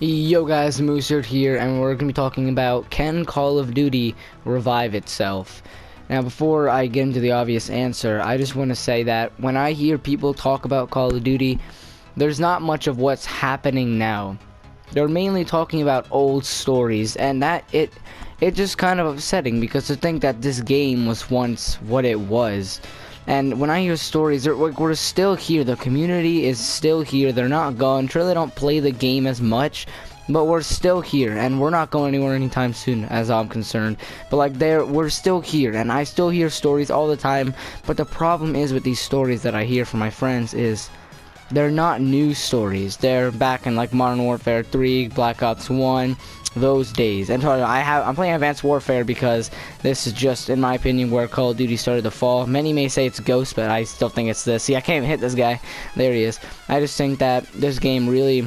Yo guys, Mooseard here, and we're going to be talking about can Call of Duty revive itself? Now before I get into the obvious answer, I just want to say that when I hear people talk about Call of Duty, there's not much of what's happening now. They're mainly talking about old stories, and it just kind of upsetting because to think that this game was once what it was. And when I hear stories, we're still here. The community is still here. They're not gone. Sure, they don't play the game as much, but we're still here, and we're not going anywhere anytime soon, as I'm concerned. But like, we're still here, and I still hear stories all the time. But the problem is with these stories that I hear from my friends is they're not new stories. They're back in like Modern Warfare 3, Black Ops 1. Those days. And I'm playing Advanced Warfare because this is just, in my opinion, where Call of Duty started to fall. Many may say it's Ghost, but I still think it's this. See, I can't even hit this guy. There he is. I just think that this game really,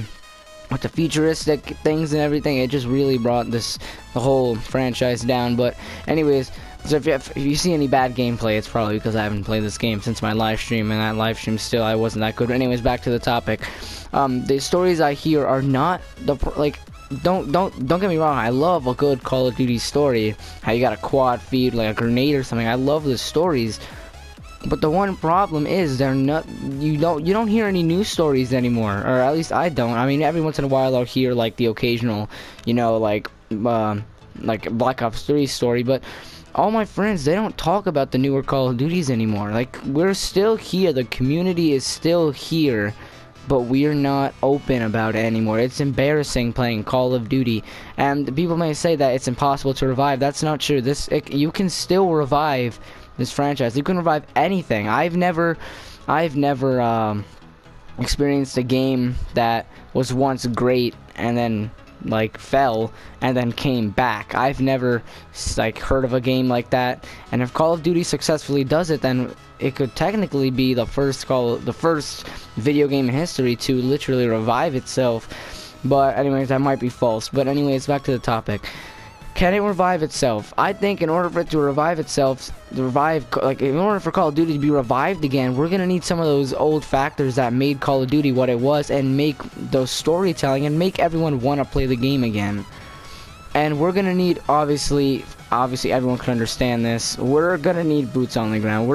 with the futuristic things and everything, it just really brought the whole franchise down. But anyways, so if you see any bad gameplay, it's probably because I haven't played this game since my live stream, and that live stream still I wasn't that good. But anyways, back to the topic. The stories I hear are not don't get me wrong, I love a good Call of Duty story, how you got a quad feed like a grenade or something. I love the stories, but the one problem is you don't hear any new stories anymore, or at least I don't. I mean, every once in a while I'll hear like the occasional, like Black Ops 3 story, but all my friends, they don't talk about the newer Call of Duties anymore. Like, we're still here, the community is still here, but we're not open about it anymore. It's embarrassing playing Call of Duty, and people may say that it's impossible to revive. That's not true. You can still revive this franchise. You can revive anything. I've never experienced a game that was once great and then like fell and then came back. I've never heard of a game like that, and if Call of Duty successfully does it, then it could technically be the first video game in history to literally revive itself. But anyways, that might be false. But anyways, back to the topic. Can it revive itself? I think in order for it to revive itself, in order for Call of Duty to be revived again, we're gonna need some of those old factors that made Call of Duty what it was, and make those storytelling and make everyone want to play the game again. And we're gonna need, obviously everyone can understand this, we're gonna need boots on the ground.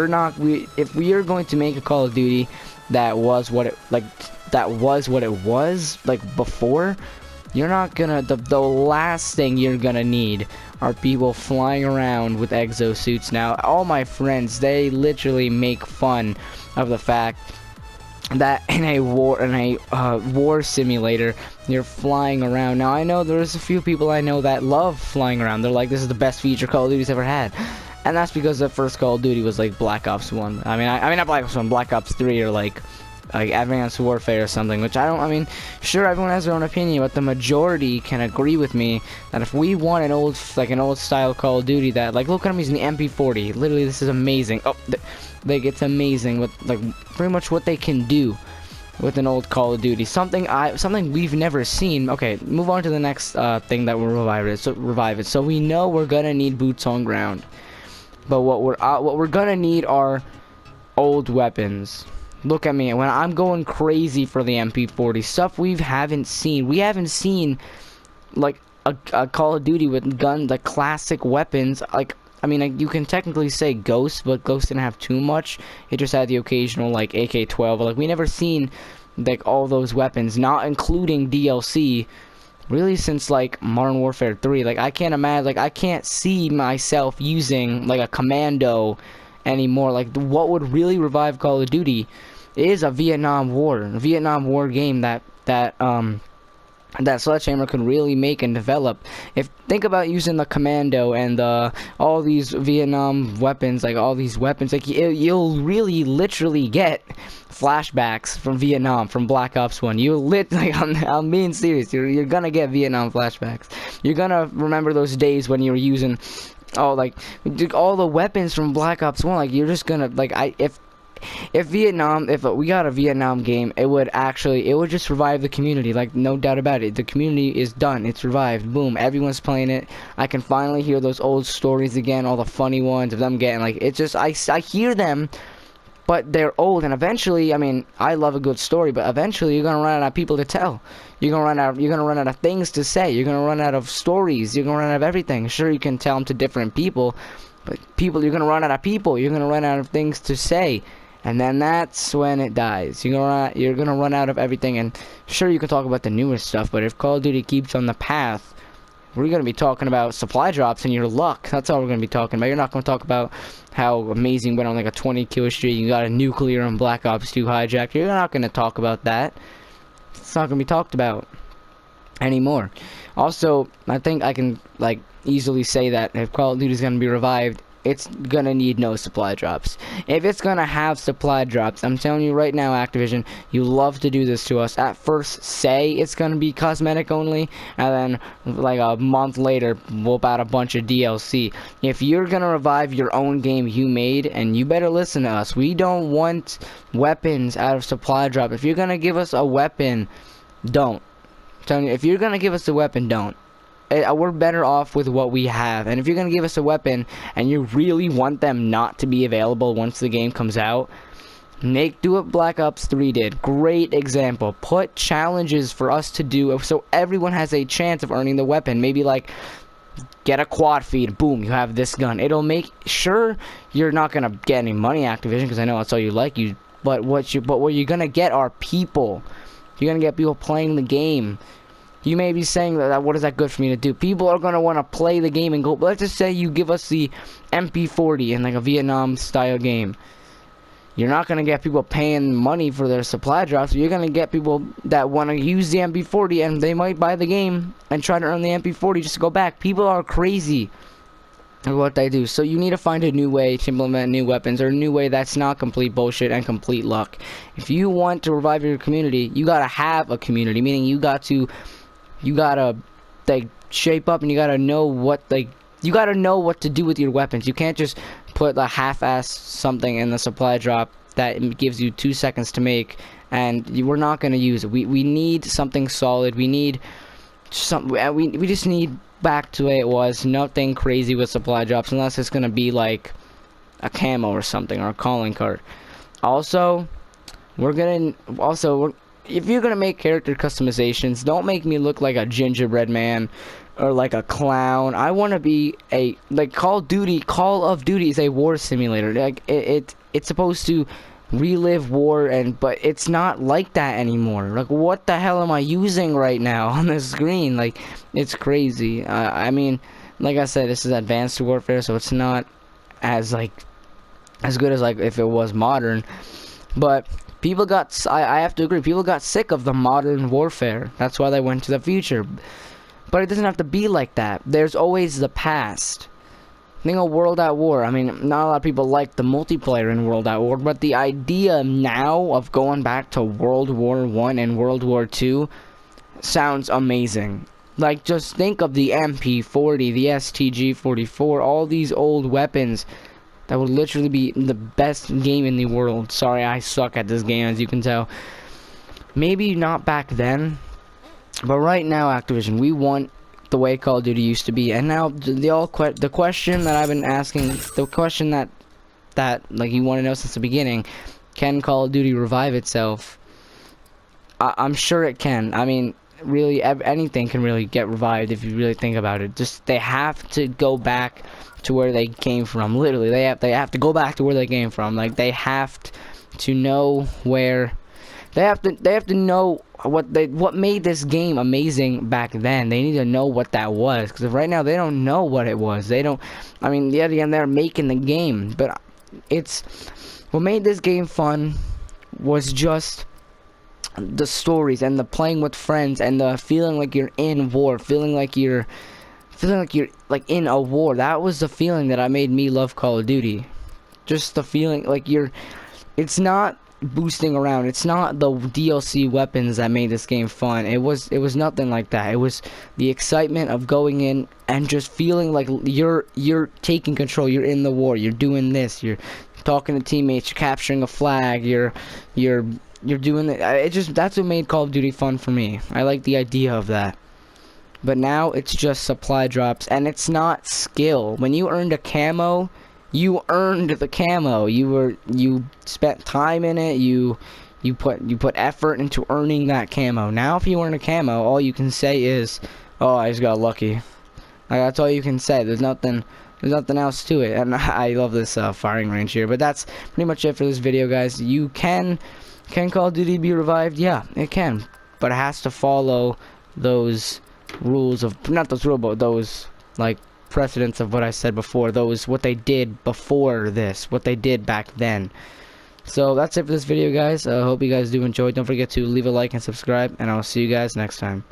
If we are going to make a Call of Duty that was what it was before, you're not gonna, the last thing you're gonna need are people flying around with exosuits. Now, all my friends, they literally make fun of the fact that in a war simulator, you're flying around. Now, I know there's a few people I know that love flying around. They're like, this is the best feature Call of Duty's ever had. And that's because the first Call of Duty was like Black Ops 1. I mean not Black Ops 1, Black Ops 3, or like Advanced Warfare or something, which sure, everyone has their own opinion, but the majority can agree with me that if we want an old style Call of Duty that, look at them using the MP40, literally this is amazing. It's amazing with pretty much what they can do with an old Call of Duty, something we've never seen. Okay, move on to the next thing that will revive it. So we know we're gonna need boots on ground, but what we're gonna need are old weapons. Look at me when I'm going crazy for the MP40 stuff. We haven't seen like a Call of Duty with the classic weapons. You can technically say Ghost, but Ghost didn't have too much. It just had the occasional AK-12. We never seen all those weapons, not including DLC, really since Modern Warfare 3. I can't imagine, I can't see myself using a commando anymore. What would really revive Call of Duty is a Vietnam War game that Sledgehammer could really make and develop. Think about using the commando and all these Vietnam weapons, all these weapons, you'll really literally get flashbacks from Vietnam, from Black Ops 1. I'm being serious. You're gonna get Vietnam flashbacks. You're gonna remember those days when you were using all the weapons from Black Ops 1. You're just gonna if we got a Vietnam game, it would just revive the community, no doubt about it. The community is done, it's revived, boom, everyone's playing it. I can finally hear those old stories again, all the funny ones of them getting it's just I hear them but they're old, and eventually, I mean, I love a good story, but eventually you're gonna run out of people to tell. You're gonna run out of things to say. You're gonna run out of stories. You're gonna run out of everything. Sure, you can tell them to different people, but you're gonna run out of people. You're gonna run out of things to say, and then that's when it dies. You're gonna run out of everything. And sure, you can talk about the newest stuff, but if Call of Duty keeps on the path, we're going to be talking about supply drops and your luck. That's all we're going to be talking about. You're not going to talk about how amazing went on like a 20 kill streak. You got a nuclear and Black Ops 2 hijack. You're not going to talk about that. It's not going to be talked about anymore. Also, I think I can like easily say that if Call of Duty is going to be revived, it's gonna need no supply drops. If it's gonna have supply drops, I'm telling you right now, Activision, you love to do this to us. At first, say it's gonna be cosmetic only, and then like a month later, whoop out a bunch of DLC. If you're gonna revive your own game you made, and you better listen to us, we don't want weapons out of supply drop. If you're gonna give us a weapon, don't. I'm telling you, if you're gonna give us a weapon, don't. We're better off with what we have. And if you're gonna give us a weapon and you really want them not to be available once the game comes out, do what Black Ops 3 did. Great example. Put challenges for us to do so everyone has a chance of earning the weapon. Maybe like get a quad feed, boom, you have this gun. It'll make sure you're not gonna get any money, Activision, because I know that's all you like. But what you're gonna get are people. You're gonna get people playing the game. You may be saying that what is that good for me to do? People are going to want to play the game and go, let's just say you give us the MP40 in like a Vietnam style game. You're not going to get people paying money for their supply drops. You're going to get people that want to use the MP40 and they might buy the game and try to earn the MP40 just to go back. People are crazy at what they do. So you need to find a new way to implement new weapons, or a new way that's not complete bullshit and complete luck. If you want to revive your community, you got to have a community, meaning you gotta like shape up, and you gotta know what to do with your weapons. You can't just put a half-ass something in the supply drop that gives you 2 seconds to make, and we're not gonna use it. We need something solid. We need we just need back to the way it was. Nothing crazy with supply drops, unless it's gonna be like a camo or something, or a calling card. Also, if you're gonna make character customizations, don't make me look like a gingerbread man or like a clown. I want to be Call of Duty is a war simulator. Like it's supposed to relive war, but it's not like that anymore. Like, what the hell am I using right now on the screen? Like, it's crazy. I mean, like I said, this is Advanced Warfare, so it's not as good as like if it was modern, but I have to agree, people got sick of the modern warfare. That's why they went to the future. But it doesn't have to be like that. There's always the past. Think of World at War. I mean, not a lot of people like the multiplayer in World at War, but the idea now of going back to World War I and World War II sounds amazing. Like, just think of the MP40, the STG-44, all these old weapons. That would literally be the best game in the world. Sorry, I suck at this game, as you can tell. Maybe not back then, but right now, Activision, we want the way Call of Duty used to be. And now, the question that I've been asking, the question that like you want to know since the beginning, can Call of Duty revive itself? I'm sure it can. I mean, really, anything can really get revived if you really think about it. Just, they have to go back to where they came from. Literally, they have to go back to where they came from. Like, they have to know where they have to know what made this game amazing back then. They need to know what that was, because right now they don't know what it was. They don't. I mean, yeah, they're making the game, but it's what made this game fun was just the stories and the playing with friends and the feeling like you're in war, feeling like you're like in a war. That was the feeling that made me love Call of Duty. Just the feeling like it's not boosting around. It's not the DLC weapons that made this game fun. It was nothing like that. It was the excitement of going in and just feeling like you're taking control. You're in the war. You're doing this. You're talking to teammates. You're capturing a flag. You're doing it. That's what made Call of Duty fun for me. I like the idea of that. But now it's just supply drops, and it's not skill. When you earned a camo, You earned the camo. You spent time in it. You put effort into earning that camo. Now if you earn a camo, all you can say is, "Oh, I just got lucky." Like, that's all you can say. There's nothing else to it. And I love this firing range here. But that's pretty much it for this video, guys. You can Call of Duty be revived? Yeah, it can. But it has to follow those rules of, not those rules, but those like precedents of what I said before. Those, what they did before this, what they did back then. So that's it for this video, guys. I hope you guys do enjoy. Don't forget to leave a like and subscribe, and I'll see you guys next time.